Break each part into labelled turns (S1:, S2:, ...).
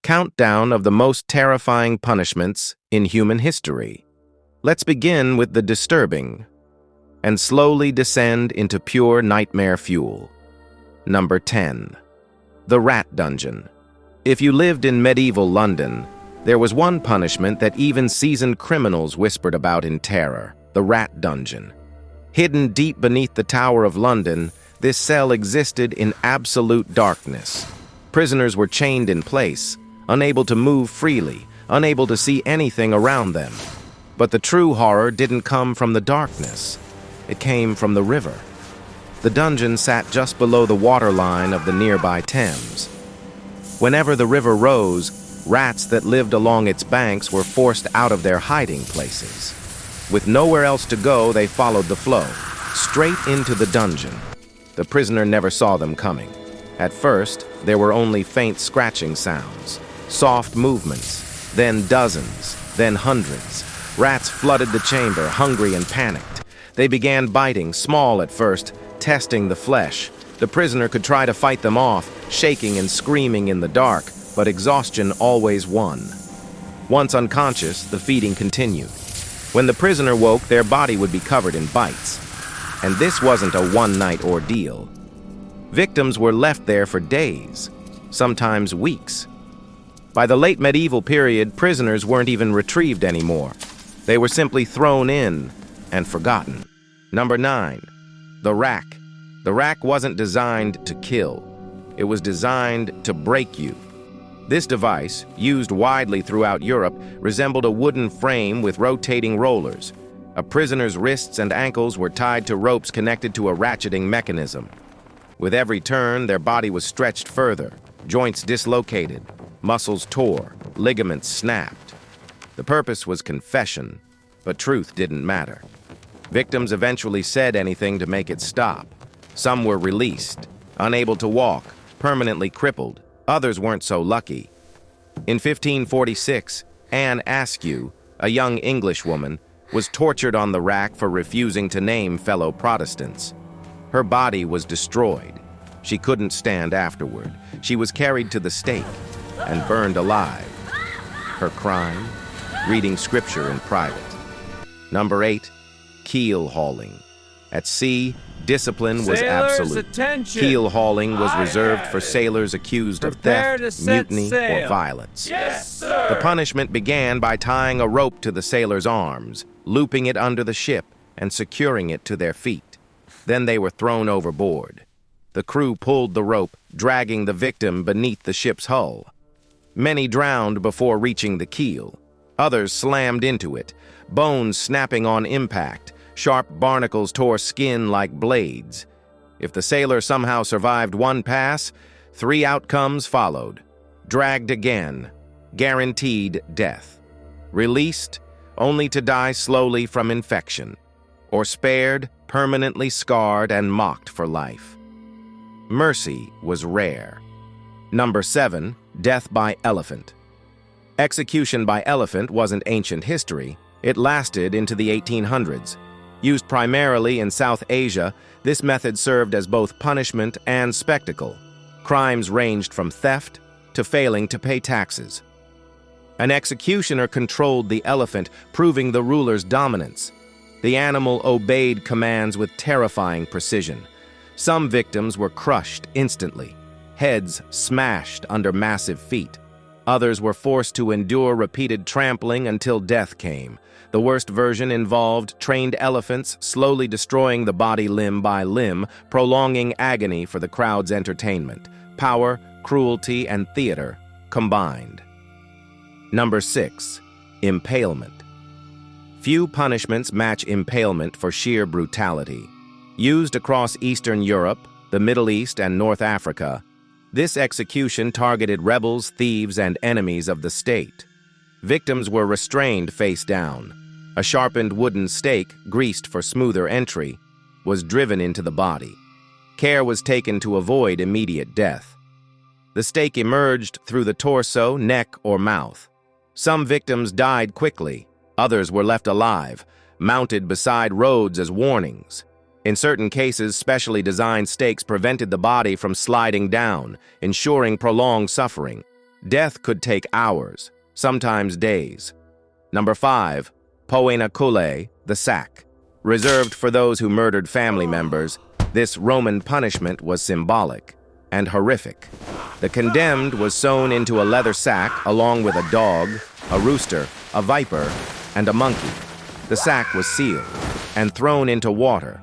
S1: Countdown of the most terrifying punishments in human history. Let's begin with the disturbing and slowly descend into pure nightmare fuel. Number 10. The Rat Dungeon. If you lived in medieval London, there was one punishment that even seasoned criminals whispered about in terror: the Rat Dungeon. Hidden deep beneath the Tower of London, this cell existed in absolute darkness. Prisoners were chained in place, unable to move freely, unable to see anything around them. But the true horror didn't come from the darkness. It came from the river. The dungeon sat just below the waterline of the nearby Thames. Whenever the river rose, rats that lived along its banks were forced out of their hiding places. With nowhere else to go, they followed the flow, straight into the dungeon. The prisoner never saw them coming. At first, there were only faint scratching sounds, soft movements, then dozens, then hundreds. Rats flooded the chamber, hungry and panicked. They began biting, small at first, testing the flesh. The prisoner could try to fight them off, shaking and screaming in the dark, but exhaustion always won. Once unconscious, the feeding continued. When the prisoner woke, their body would be covered in bites. And this wasn't a one-night ordeal. Victims were left there for days, sometimes weeks. By the late medieval period, prisoners weren't even retrieved anymore. They were simply thrown in and forgotten. Number 9. The rack. The rack wasn't designed to kill. It was designed to break you. This device, used widely throughout Europe, resembled a wooden frame with rotating rollers. A prisoner's wrists and ankles were tied to ropes connected to a ratcheting mechanism. With every turn, their body was stretched further, joints dislocated, muscles tore, ligaments snapped. The purpose was confession, but truth didn't matter. Victims eventually said anything to make it stop. Some were released, unable to walk, permanently crippled. Others weren't so lucky. In 1546, Anne Askew, a young Englishwoman, was tortured on the rack for refusing to name fellow Protestants. Her body was destroyed. She couldn't stand afterward. She was carried to the stake and burned alive. Her crime? Reading scripture in private. Number 8. Keel Hauling. At sea, discipline was absolute.
S2: Attention.
S1: Keel hauling was reserved for sailors accused of theft, mutiny, or violence.
S2: Yes, sir.
S1: The punishment began by tying a rope to the sailor's arms, looping it under the ship, and securing it to their feet. Then they were thrown overboard. The crew pulled the rope, dragging the victim beneath the ship's hull. Many drowned before reaching the keel. Others slammed into it, bones snapping on impact. Sharp barnacles tore skin like blades. If the sailor somehow survived one pass, 3 outcomes followed. Dragged again, guaranteed death. Released, only to die slowly from infection. Or spared, permanently scarred and mocked for life. Mercy was rare. Number 7. Death by elephant. Execution by elephant wasn't ancient history. It lasted into the 1800s. Used primarily in South Asia, this method served as both punishment and spectacle. Crimes ranged from theft to failing to pay taxes. An executioner controlled the elephant, proving the ruler's dominance. The animal obeyed commands with terrifying precision. Some victims were crushed instantly, heads smashed under massive feet. Others were forced to endure repeated trampling until death came. The worst version involved trained elephants slowly destroying the body limb by limb, prolonging agony for the crowd's entertainment. Power, cruelty, and theater combined. Number 6. Impalement. Few punishments match impalement for sheer brutality. Used across Eastern Europe, the Middle East, and North Africa, this execution targeted rebels, thieves, and enemies of the state. Victims were restrained face down. A sharpened wooden stake, greased for smoother entry, was driven into the body. Care was taken to avoid immediate death. The stake emerged through the torso, neck, or mouth. Some victims died quickly. Others were left alive, mounted beside roads as warnings. In certain cases, specially designed stakes prevented the body from sliding down, ensuring prolonged suffering. Death could take hours, sometimes days. Number 5. Poenacule, the sack. Reserved for those who murdered family members, this Roman punishment was symbolic and horrific. The condemned was sewn into a leather sack along with a dog, a rooster, a viper, and a monkey. The sack was sealed and thrown into water.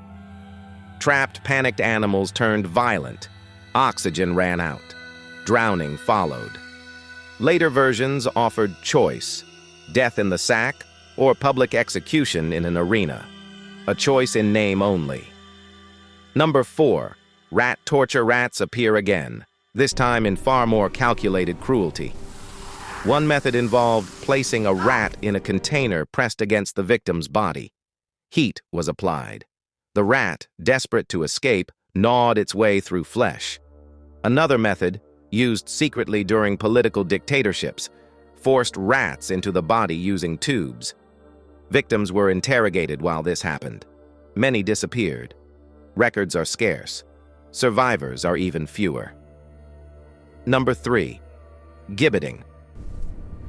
S1: Trapped, panicked animals turned violent. Oxygen ran out. Drowning followed. Later versions offered choice: death in the sack or public execution in an arena. A choice in name only. Number 4. Rat torture rats appear again, this time in far more calculated cruelty. One method involved placing a rat in a container pressed against the victim's body. Heat was applied. The rat, desperate to escape, gnawed its way through flesh. Another method, used secretly during political dictatorships, forced rats into the body using tubes. Victims were interrogated while this happened. Many disappeared. Records are scarce. Survivors are even fewer. Number 3. Gibbeting.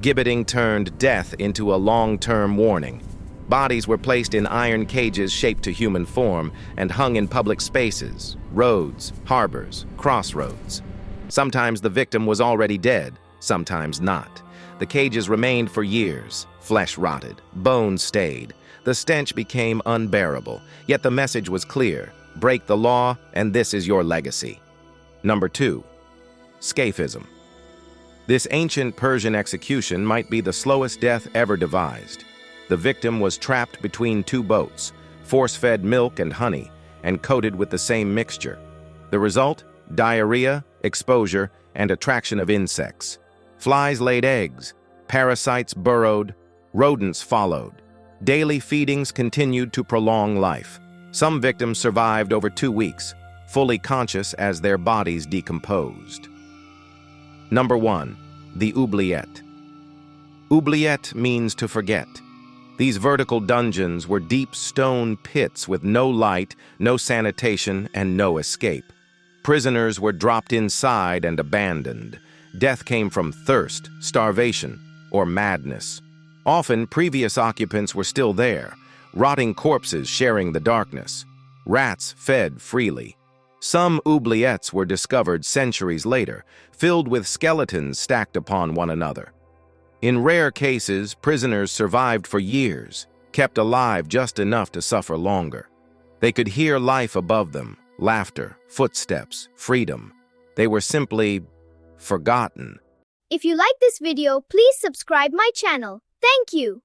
S1: Gibbeting turned death into a long-term warning. Bodies were placed in iron cages shaped to human form and hung in public spaces, roads, harbors, crossroads. Sometimes the victim was already dead, sometimes not. The cages remained for years. Flesh rotted, bones stayed. The stench became unbearable, yet the message was clear: break the law, and this is your legacy. Number 2. Scaphism. This ancient Persian execution might be the slowest death ever devised. The victim was trapped between two boats, force-fed milk and honey, and coated with the same mixture. The result? Diarrhea, exposure, and attraction of insects. Flies laid eggs, parasites burrowed, rodents followed. Daily feedings continued to prolong life. Some victims survived over 2 weeks, fully conscious as their bodies decomposed. Number 1. The Oubliette. Oubliette means to forget. These vertical dungeons were deep stone pits with no light, no sanitation, and no escape. Prisoners were dropped inside and abandoned. Death came from thirst, starvation, or madness. Often, previous occupants were still there, rotting corpses sharing the darkness. Rats fed freely. Some oubliettes were discovered centuries later, filled with skeletons stacked upon one another. In rare cases, prisoners survived for years, kept alive just enough to suffer longer. They could hear life above them, laughter, footsteps, freedom. They were simply forgotten.
S2: If you like this video, please subscribe my channel. Thank you.